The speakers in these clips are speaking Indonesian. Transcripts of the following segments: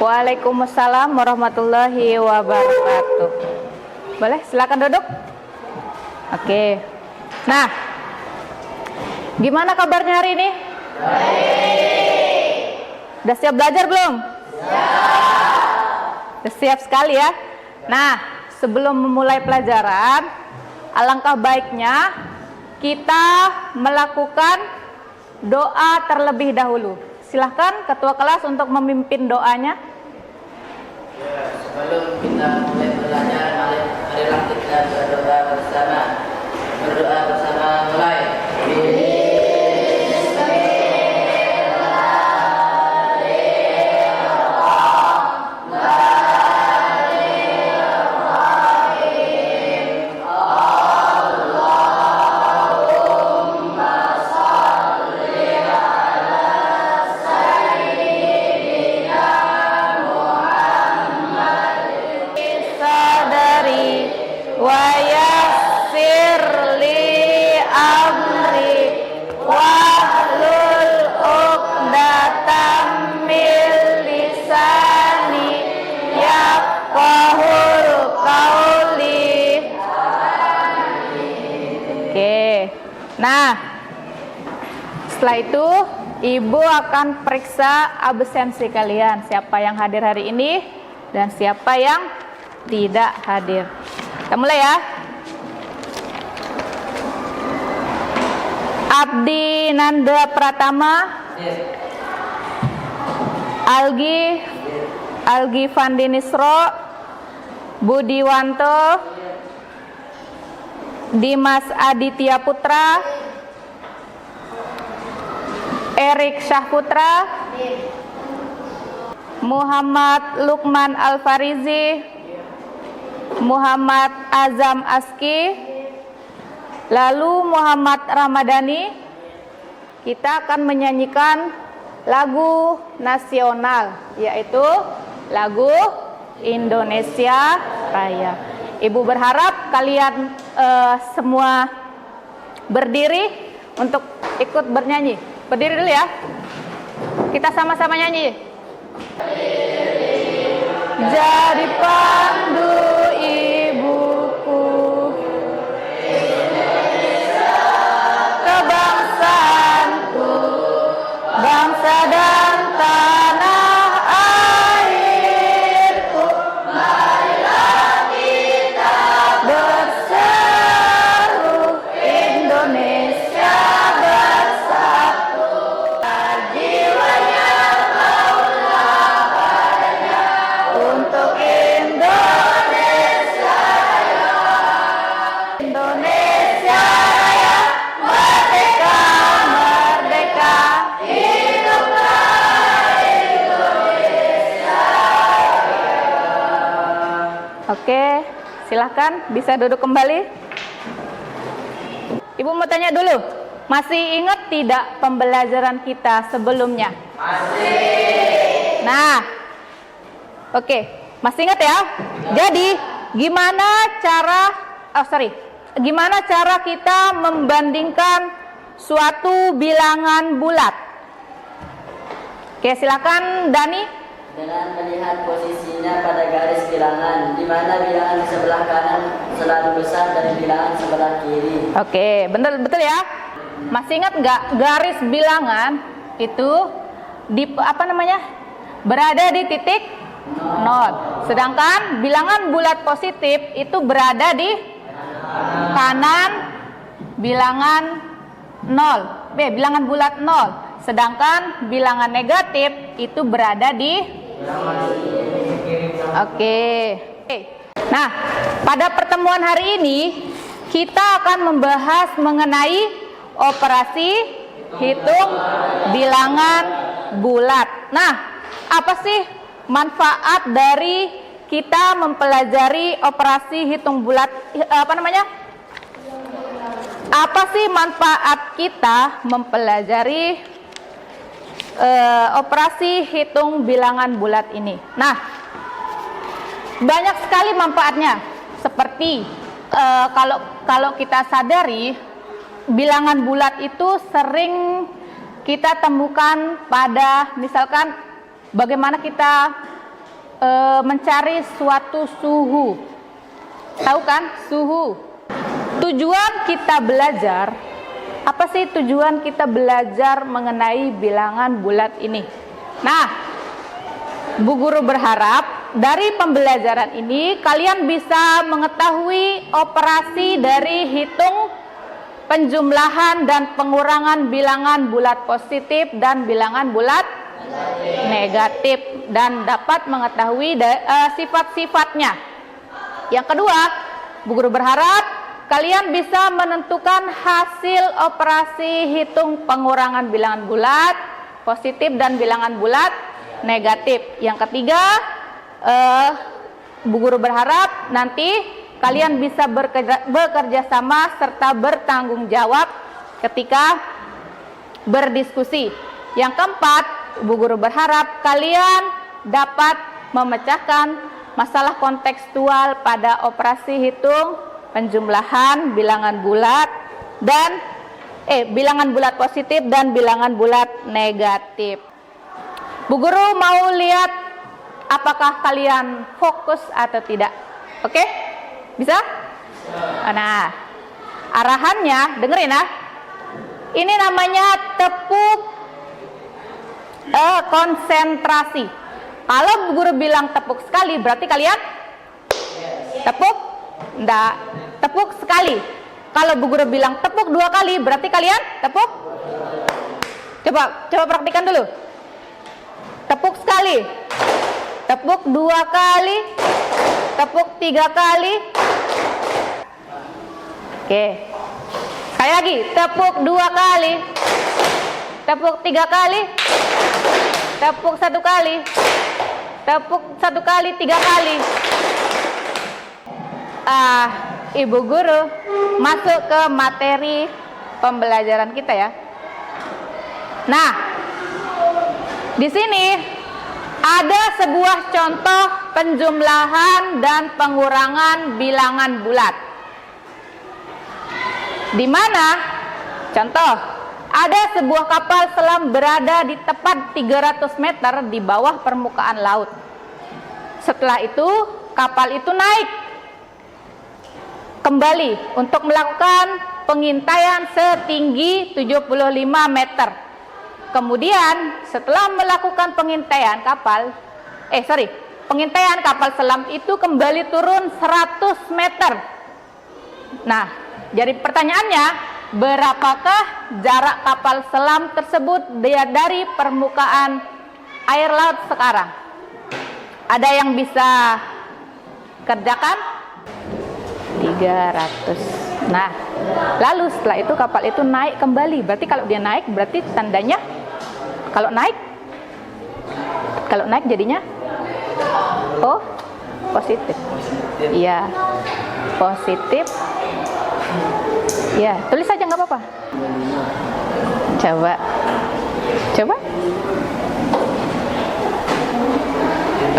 Waalaikumsalam warahmatullahi wabarakatuh. Boleh, silakan duduk. Oke. Nah, gimana kabarnya hari ini? Baik. Udah siap belajar belum? Siap. Udah siap sekali ya. Nah, sebelum memulai pelajaran, alangkah baiknya kita melakukan doa terlebih dahulu. Silahkan ketua kelas untuk memimpin doanya. Ya, sebelum kita mulai belajar, marilah kita berdoa bersama. Berdoa bersama mulai. Nah, setelah itu Ibu akan periksa absensi kalian, siapa yang hadir hari ini dan siapa yang tidak hadir. Kita mulai ya. Abdi Nanda Pratama, Algi Vandinisro, Budiwanto, Dimas Aditya Putra, Erik Syahputra, Muhammad Lukman Alfarizi, Muhammad Azam Aski, lalu Muhammad Ramadhani. Kita akan menyanyikan lagu nasional, yaitu lagu Indonesia Raya. Ibu berharap kalian semua berdiri untuk ikut bernyanyi. Berdiri dulu ya. Kita sama-sama nyanyi. Jadi pandu ibuku, kebangsaanku, bangsa dan tanah airku. Marilah kita berseru, Indonesia bersatu. Jiwanya maulah padanya untuk Indonesia Raya. Indonesia Raya, merdeka, merdeka, hiduplah Indonesia Raya. Oke, silahkan bisa duduk kembali. Ibu mau tanya dulu, masih ingat tidak pembelajaran kita sebelumnya? Masih. Nah, oke, masih ingat ya? Jadi, gimana cara kita membandingkan suatu bilangan bulat? Oke, silakan Dani. Dengan melihat posisinya pada garis bilangan, di mana bilangan di sebelah kanan selalu besar dari bilangan sebelah kiri. Oke, betul ya. Masih ingat nggak garis bilangan itu berada di titik 0. Sedangkan bilangan bulat positif itu berada di kanan bilangan 0. Bilangan bulat 0. Sedangkan bilangan negatif itu berada di Oke. Nah, pada pertemuan hari ini kita akan membahas mengenai operasi hitung bilangan bulat. Nah, apa sih manfaat dari kita mempelajari operasi hitung bulat? Apa sih manfaat kita mempelajari operasi hitung bilangan bulat ini? Nah, banyak sekali manfaatnya. Seperti kalau kita sadari, bilangan bulat itu sering kita temukan pada misalkan bagaimana kita mencari suatu suhu. Tahu kan suhu? Tujuan kita belajar, apa sih tujuan kita belajar mengenai bilangan bulat ini? Nah, Bu Guru berharap dari pembelajaran ini kalian bisa mengetahui operasi dari hitung penjumlahan dan pengurangan bilangan bulat positif dan bilangan bulat negatif dan dapat mengetahui sifat-sifatnya. Yang kedua, Bu Guru berharap kalian bisa menentukan hasil operasi hitung pengurangan bilangan bulat positif dan bilangan bulat negatif. Yang ketiga, Bu Guru berharap nanti kalian bisa bekerja sama serta bertanggung jawab ketika berdiskusi. Yang keempat, Bu Guru berharap kalian dapat memecahkan masalah kontekstual pada operasi hitung penjumlahan bilangan bulat dan bilangan bulat positif dan bilangan bulat negatif. Bu Guru mau lihat apakah kalian fokus atau tidak. Oke? Bisa? Nah, arahannya dengerin ya. Ini namanya tepuk konsentrasi. Kalau Bu Guru bilang tepuk sekali, berarti kalian tepuk? Enggak, tepuk sekali. Kalau Bu Guru bilang tepuk 2 kali, berarti kalian tepuk? Coba praktikan dulu. Tepuk sekali, tepuk 2 kali, tepuk 3 kali. Oke, sekali lagi, tepuk 2 kali, tepuk 3 kali, tepuk 1 kali, tepuk 1 kali 3 kali. Ibu Guru masuk ke materi pembelajaran kita ya. Nah, di sini ada sebuah contoh penjumlahan dan pengurangan bilangan bulat. Di mana contoh ada sebuah kapal selam berada di tepat 300 meter di bawah permukaan laut. Setelah itu kapal itu naik kembali untuk melakukan pengintaian setinggi 75 meter. Kemudian setelah melakukan pengintaian kapal selam itu kembali turun 100 meter. Nah, jadi pertanyaannya, berapakah jarak kapal selam tersebut dari permukaan air laut sekarang? Ada yang bisa kerjakan? 300. Nah, lalu setelah itu kapal itu naik kembali. Berarti kalau dia naik, berarti tandanya kalau naik jadinya positif. Iya, positif. Ya, tulis saja nggak apa-apa. Coba.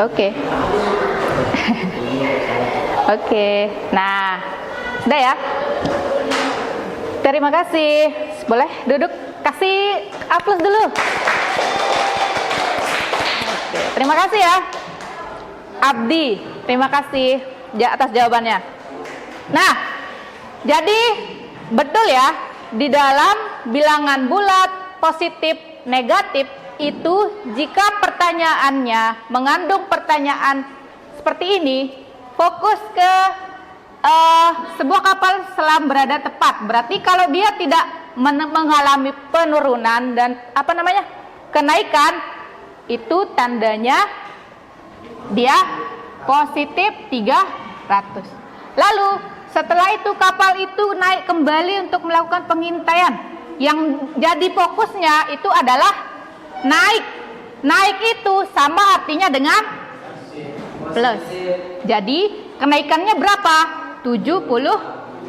Oke. Oke. Nah, sudah ya. Terima kasih. Boleh duduk. Kasih aplaus dulu. Oke. Terima kasih ya, Abdi. Terima kasih atas jawabannya. Nah, jadi betul ya, di dalam bilangan bulat positif negatif itu jika pertanyaannya mengandung pertanyaan seperti ini, fokus ke sebuah kapal selam berada tepat. Berarti kalau dia tidak mengalami penurunan dan kenaikan, itu tandanya dia positif 300. Lalu setelah itu kapal itu naik kembali untuk melakukan pengintaian. Yang jadi fokusnya itu adalah naik. Naik itu sama artinya dengan plus. Jadi kenaikannya berapa? 75.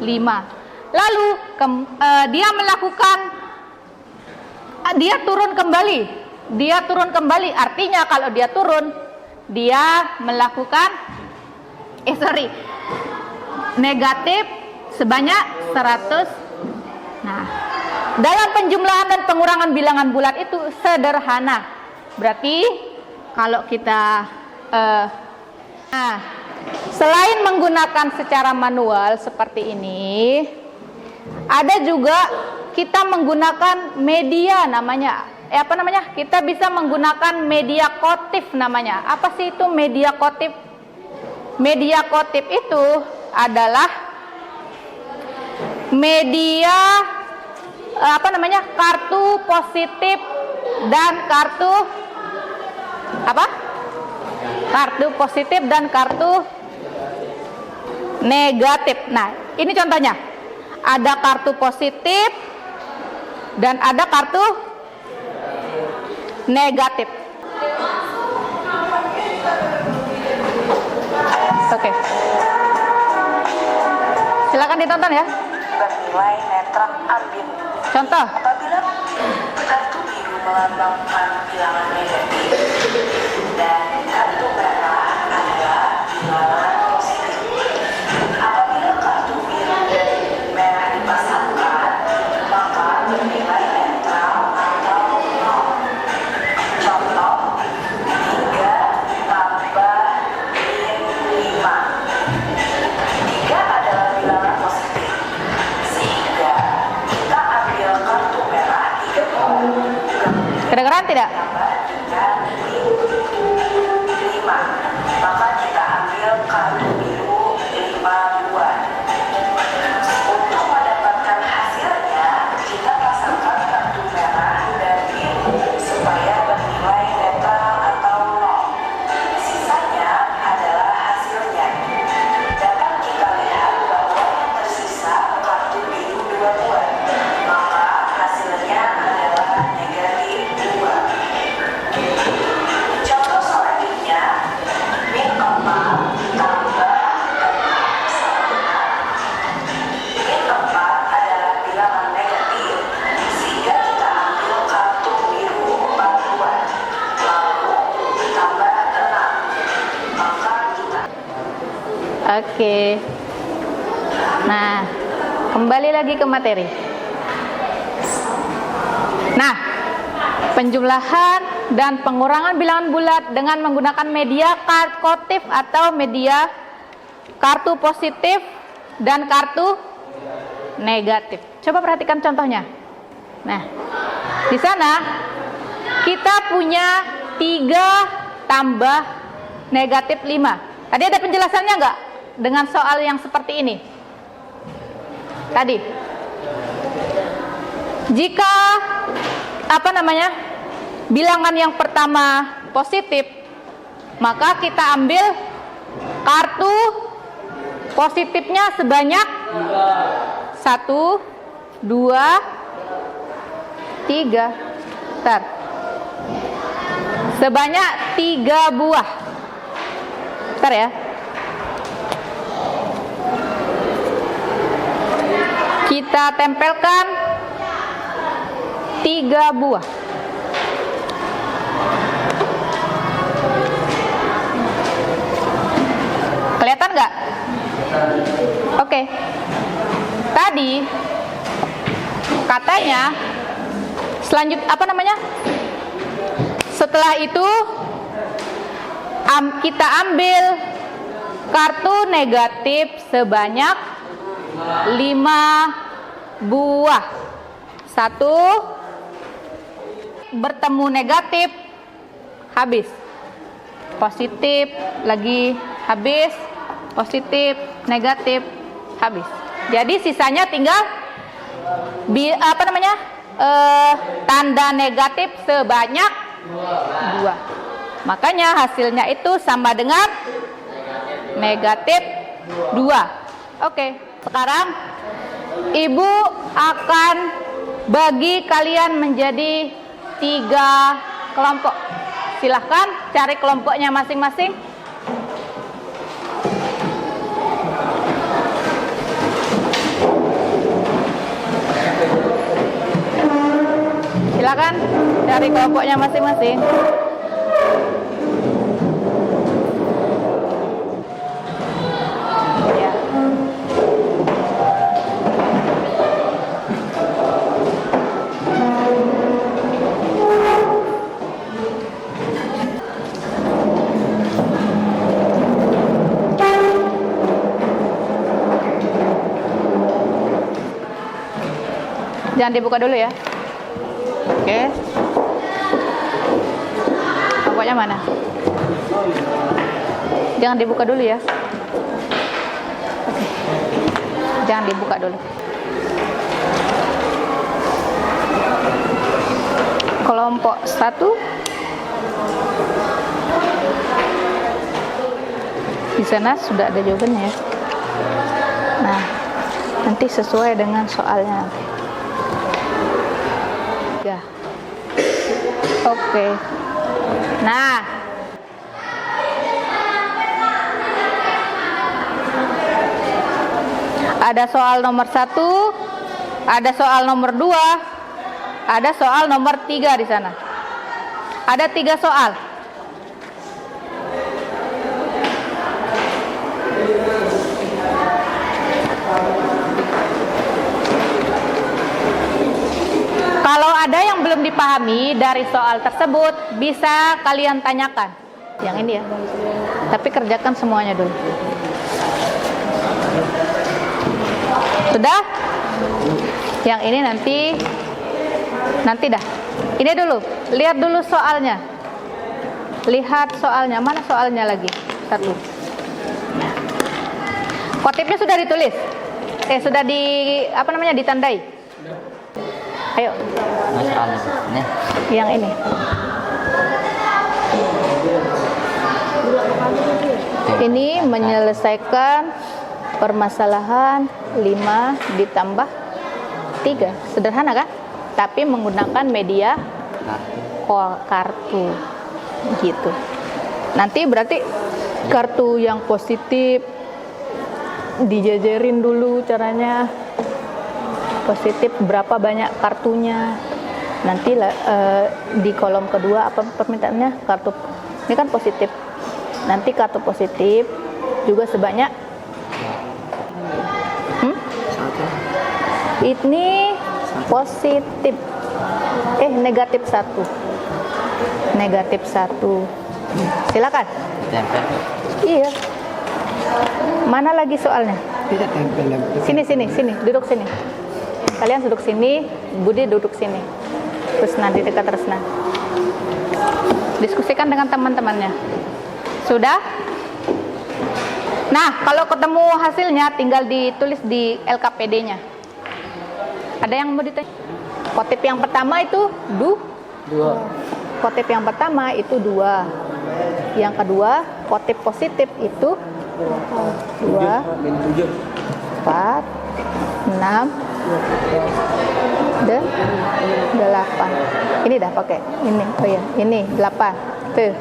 Lalu dia turun kembali. Dia turun kembali artinya kalau dia turun, dia melakukan negatif sebanyak 100. Nah, dalam penjumlahan dan pengurangan bilangan bulat itu sederhana. Berarti kalau kita Nah, selain menggunakan secara manual seperti ini, ada juga kita menggunakan media namanya. Kita bisa menggunakan media kotif namanya. Apa sih itu media kotif? Media kotif itu adalah media kartu positif dan kartu kartu positif dan kartu negatif. Nah, ini contohnya. Ada kartu positif dan ada kartu negatif. Oke. Silakan ditonton ya. Bernilai netral ambil. Contoh. Apabila kartu biru melambangkan bilangan negatif dan kartu merah adalah bilangan positif. Apabila kartu biru dan merah dipasangkan, maka bernilai netral atau nol. Contoh 3 tambah min 5. 3 adalah bilangan positif, sehingga kita ambil kartu merah 30. Kedengeran tidak? Tambah 3 min 5, maka kita ambil kartu biru 5 buah. Untuk mendapatkan hasilnya, kita pasangkan kartu merah dan biru supaya bernilai netral atau nol. Sisanya adalah hasilnya. Dapat kita lihat bahwa yang tersisa kartu biru 2 buah, maka hasilnya adalah negatif 2. Contoh selanjutnya, min 4 tambah 6 sama dengan. Min 4 adalah bilangan negatif, sehingga kita ambil kartu biru 4 buah, lalu tambah 6, maka kita Oke. Nah, kembali lagi ke materi. Nah, penjumlahan dan pengurangan bilangan bulat dengan menggunakan media kotif atau media kartu positif dan kartu negatif. Coba perhatikan contohnya. Nah, di sana kita punya 3 tambah negatif 5. Tadi ada penjelasannya nggak dengan soal yang seperti ini? Tadi, jika bilangan yang pertama positif, maka kita ambil kartu positifnya sebanyak 1, 2, 3. Sebanyak 3 buah. Bentar ya. Kita tempelkan 3 buah. Kelihatan nggak? Oke. Tadi katanya setelah itu kita ambil kartu negatif sebanyak 5 buah. 1 bertemu negatif, habis. Positif lagi, habis. Positif, negatif, habis. Jadi sisanya tinggal tanda negatif sebanyak 2. Makanya hasilnya itu sama dengan negatif 2. Oke, sekarang Ibu akan bagi kalian menjadi 3 kelompok. Silahkan cari kelompoknya masing-masing. Silakan cari kelompoknya masing-masing. Ya. Jangan dibuka dulu ya. Oke. Pokoknya mana? Jangan dibuka dulu ya. Oke. Jangan dibuka dulu. Kelompok 1 di sana sudah ada jawabannya ya. Nah, nanti sesuai dengan soalnya nanti. Ya. Oke. Nah, ada soal nomor 1, ada soal nomor 2, ada soal nomor 3 di sana. Ada 3 soal. Kalau ada yang belum dipahami dari soal tersebut, bisa kalian tanyakan. Yang ini ya. Tapi kerjakan semuanya dulu. Sudah? Yang ini nanti dah. Ini dulu, lihat dulu soalnya. Lihat soalnya, mana soalnya lagi? Satu. Kotipnya sudah ditulis? Sudah ditandai? Ayo. Nih. Yang ini. Ini menyelesaikan permasalahan 5 ditambah 3. Sederhana kan? Tapi menggunakan media kartu. Gitu. Nanti berarti kartu yang positif dijajarin dulu caranya. Positif berapa banyak kartunya. Nanti di kolom kedua apa permintaannya? Kartu. Ini kan positif. Nanti kartu positif juga sebanyak ini positif. Negatif 1. Negatif 1. Silakan. Iya. Mana lagi soalnya? Sini, duduk sini. Kalian duduk sini, Budi duduk sini. Terus nanti dekat Resna. Diskusikan dengan teman-temannya. Sudah? Nah, kalau ketemu hasilnya tinggal ditulis di LKPD-nya. Ada yang mau ditanya? Kotip yang pertama itu 2. Kotip yang pertama itu 2. Yang kedua, kotip positif itu 2, 4, 6, 8. Ini dah pakai. Ini. Oh ya, ini 8. Tuh.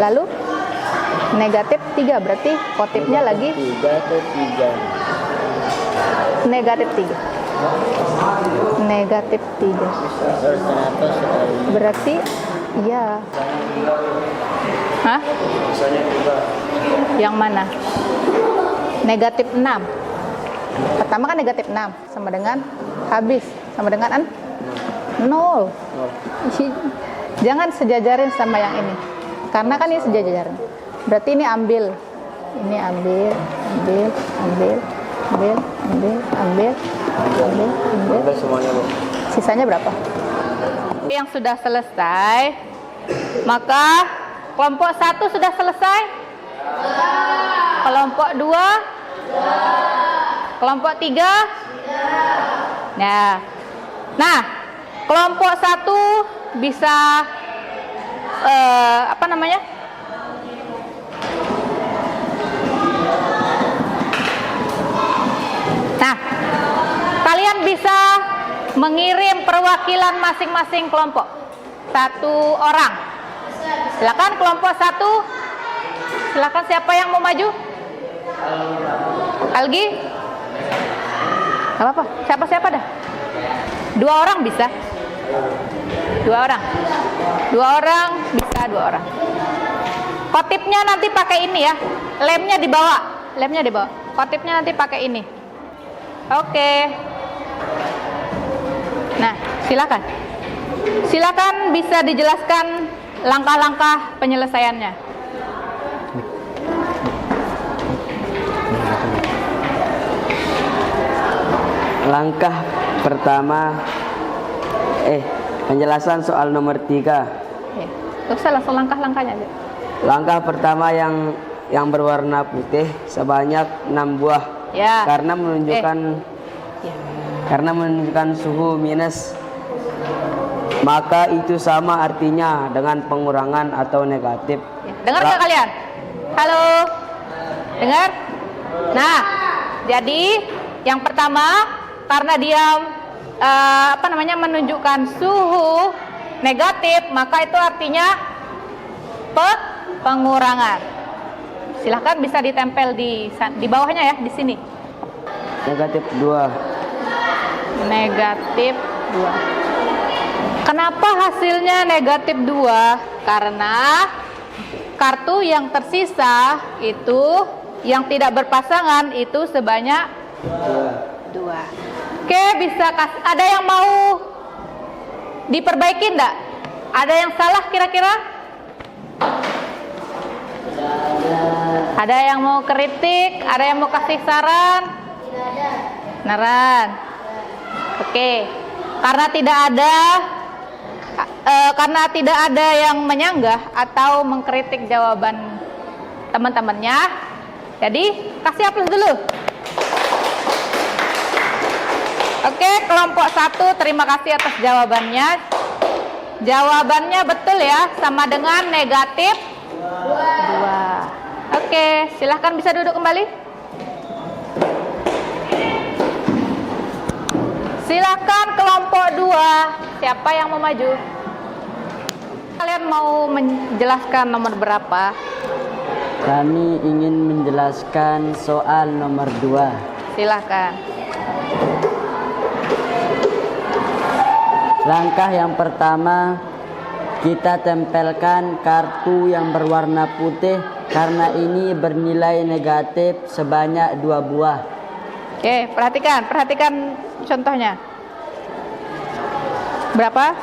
Lalu negatif 3 berarti kotipnya lagi 3. Negatif 3. Negatif 3. Berarti iya. Hah? Yang mana? Negatif 6. Pertama kan negatif 6 sama dengan habis sama dengan 0. Jangan sejajarin sama yang ini. Karena kan ini sejajaran. Berarti ini ambil. Ini ambil. Semuanya, Bu. Sisanya berapa? Yang sudah selesai, maka kelompok 1 sudah selesai? Kelompok 2? Kelompok 3? Nah, kelompok 1 bisa Nah, kalian bisa mengirim perwakilan masing-masing kelompok. 1 orang. Silakan kelompok 1. Silakan siapa yang mau maju? Algi? Gak apa-apa. Siapa-siapa dah? 2 orang bisa. 2 orang. 2 orang bisa 2 orang. Kotipnya nanti pakai ini ya. Lemnya dibawa. Kotipnya nanti pakai ini. Oke. Nah, silakan. Silakan bisa dijelaskan langkah-langkah penyelesaiannya. Langkah pertama, Penjelasan soal nomor 3. Ya. Gak usah, langsung langkah-langkahnya aja. Langkah pertama yang berwarna putih sebanyak 6 buah. Ya. Karena menunjukkan Ya. karena menunjukkan suhu minus, maka itu sama artinya dengan pengurangan atau negatif. Ya. Dengar nggak kalian? Halo, dengar? Nah, jadi yang pertama karena dia menunjukkan suhu negatif, maka itu artinya pengurangan. Silahkan bisa ditempel di bawahnya ya, di sini. Negatif 2. Negatif 2. Kenapa hasilnya negatif 2? Karena kartu yang tersisa itu yang tidak berpasangan itu sebanyak 2. Oke, ada yang mau diperbaiki enggak? Ada yang salah kira-kira? Ada yang mau kritik? Ada yang mau kasih saran? Tidak ada. Beneran? Oke. Karena tidak ada yang menyanggah atau mengkritik jawaban teman-temannya, jadi kasih aplaus dulu. Oke, kelompok 1 terima kasih atas jawabannya. Jawabannya betul ya, sama dengan negatif 2. Oke, silahkan bisa duduk kembali. Silahkan kelompok 2. Siapa yang mau maju? Kalian mau menjelaskan nomor berapa? Kami ingin menjelaskan soal nomor 2. Silahkan. Langkah yang pertama, kita tempelkan kartu yang berwarna putih karena ini bernilai negatif sebanyak 2 buah. Oke, perhatikan contohnya. Berapa?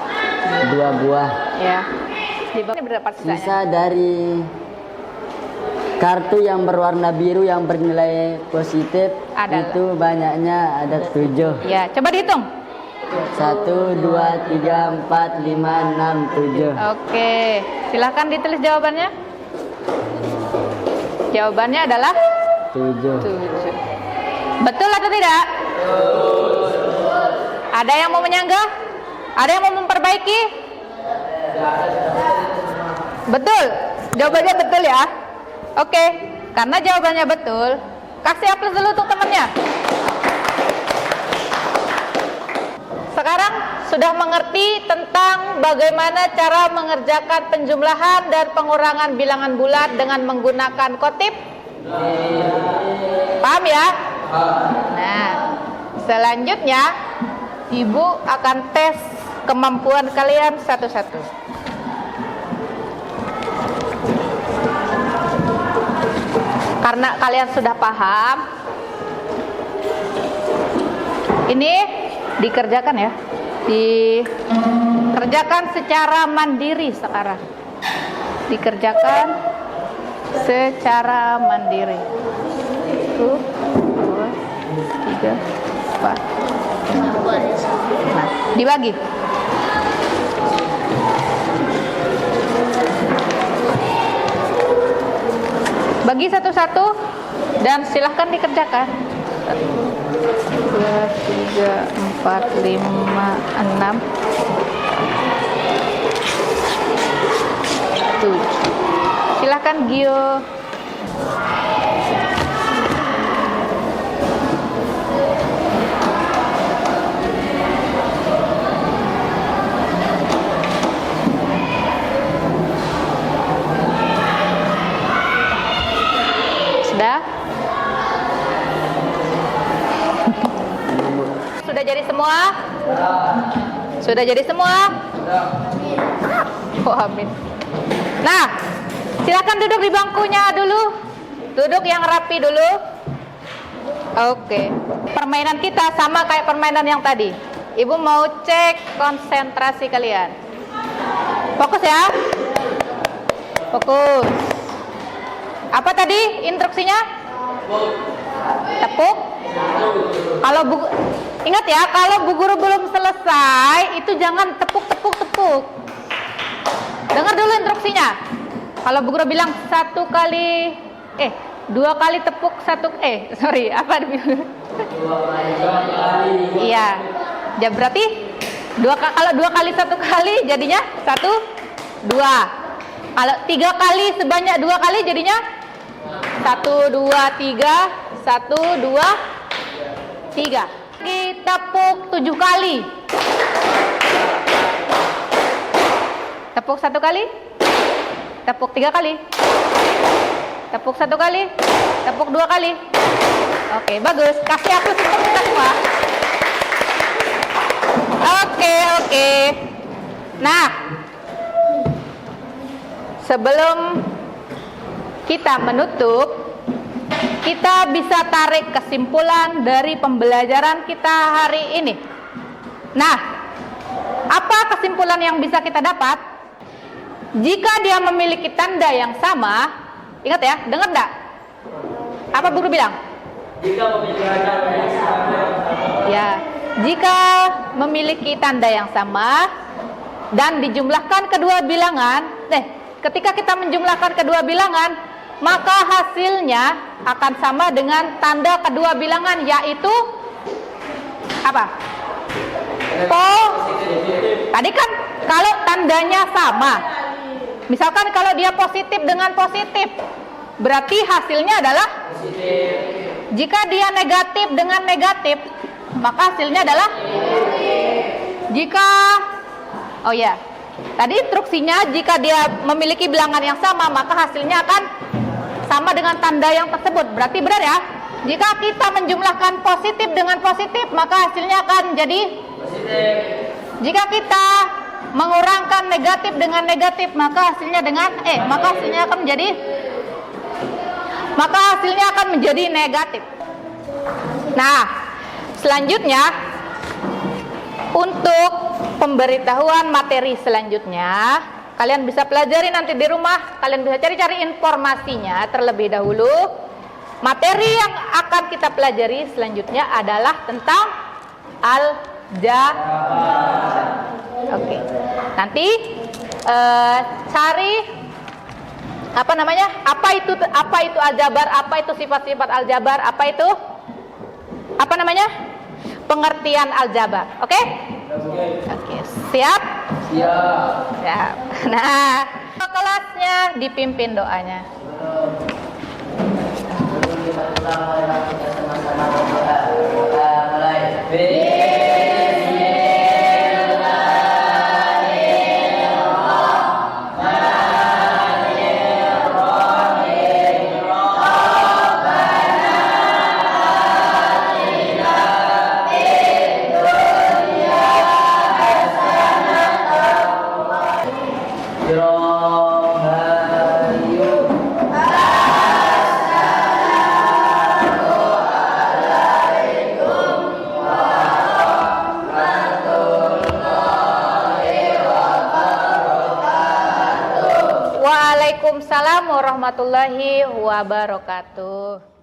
2 buah. Ya. Di bawah ini berapa sisanya? Sisa dari kartu yang berwarna biru yang bernilai positif itu banyaknya ada 7. Ya, coba dihitung. 1, 2, 3, 4, 5, 6, 7. Oke, silahkan ditulis jawabannya. Jawabannya adalah 7. 7. Betul atau tidak? Ada yang mau menyanggah? Ada yang mau memperbaiki? Betul. Jawabannya betul ya. Oke, karena jawabannya betul, kasih aplaus dulu untuk temannya. Sekarang sudah mengerti tentang bagaimana cara mengerjakan penjumlahan dan pengurangan bilangan bulat dengan menggunakan kotip? Paham ya? Nah, selanjutnya Ibu akan tes kemampuan kalian satu-satu. Karena kalian sudah paham, ini dikerjakan ya, dikerjakan secara mandiri sekarang. Dikerjakan secara mandiri. 1, 2, 3, 4. Nah, dibagi. Bagi satu-satu dan silahkan dikerjakan. 1, 2, 3, 4, 5, 6, 7. Silahkan Gio. Sudah? Sudah jadi semua? Sudah jadi semua? Oh, amin. Nah, silakan duduk di bangkunya dulu. Duduk yang rapi dulu. Oke. Permainan kita sama kayak permainan yang tadi. Ibu mau cek konsentrasi kalian. Fokus ya. Fokus. Apa tadi instruksinya? Tepuk Kalau ingat ya, kalau bu guru belum selesai itu jangan tepuk. Dengar dulu instruksinya. Kalau bu guru bilang 2 kali tepuk iya. Ya berarti kalau 2 kali 1 kali jadinya 1, 2. Kalau 3 kali sebanyak 2 kali jadinya 1, 2, 3, 1, 2, 3. Kita tepuk 7 kali. Tepuk 1 kali. Tepuk 3 kali. Tepuk 1 kali. Tepuk 2 kali. Oke, bagus. Kasih aku untuk kita semua. Oke. Nah, sebelum kita menutup, kita bisa tarik kesimpulan dari pembelajaran kita hari ini. Nah, apa kesimpulan yang bisa kita dapat? Jika dia memiliki tanda yang sama, ingat ya, dengar enggak? Apa guru bilang? Jika memiliki tanda yang sama. Ya, jika memiliki tanda yang sama dan dijumlahkan kedua bilangan, ketika kita menjumlahkan kedua bilangan, maka hasilnya akan sama dengan tanda kedua bilangan, yaitu apa? Tadi kan kalau tandanya sama, misalkan kalau dia positif dengan positif, berarti hasilnya adalah positif. Jika dia negatif dengan negatif, maka hasilnya adalah jika tadi instruksinya jika dia memiliki bilangan yang sama, maka hasilnya akan sama dengan tanda yang tersebut. Berarti benar ya? Jika kita menjumlahkan positif dengan positif, maka hasilnya akan jadi positif. Jika kita mengurangkan negatif dengan negatif, maka hasilnya akan menjadi negatif. Nah, selanjutnya untuk pemberitahuan materi selanjutnya, kalian bisa pelajari nanti di rumah, kalian bisa cari-cari informasinya terlebih dahulu. Materi yang akan kita pelajari selanjutnya adalah tentang aljabar. Oke. Nanti cari apa itu aljabar, apa itu sifat-sifat aljabar, pengertian aljabar. Oke? Oke, siap? Siap. Nah, kelasnya dipimpin doanya. Waalaikumsalam warahmatullahi wabarakatuh.